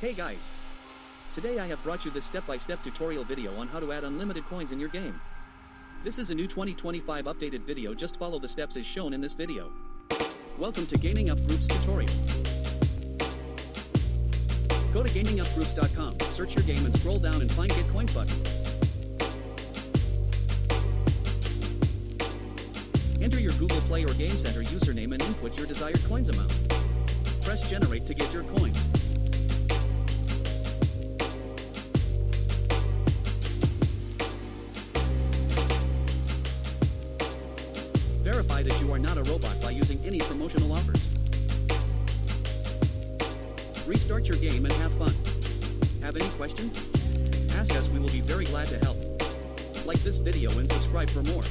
Hey guys! Today I have brought you this step-by-step tutorial video on how to add unlimited coins in your game. This is a new 2025 updated video, just follow the steps as shown in this video. Welcome to Gaming Up Groups tutorial. Go to gamingupgroups.com, search your game and scroll down and find Get Coins button. Enter your Google Play or Game Center username and input your desired coins amount. Press Generate to get your coins. Verify that you are not a robot by using any promotional offers. Restart your game and have fun. Have any questions? Ask us, we will be very glad to help. Like this video and subscribe for more.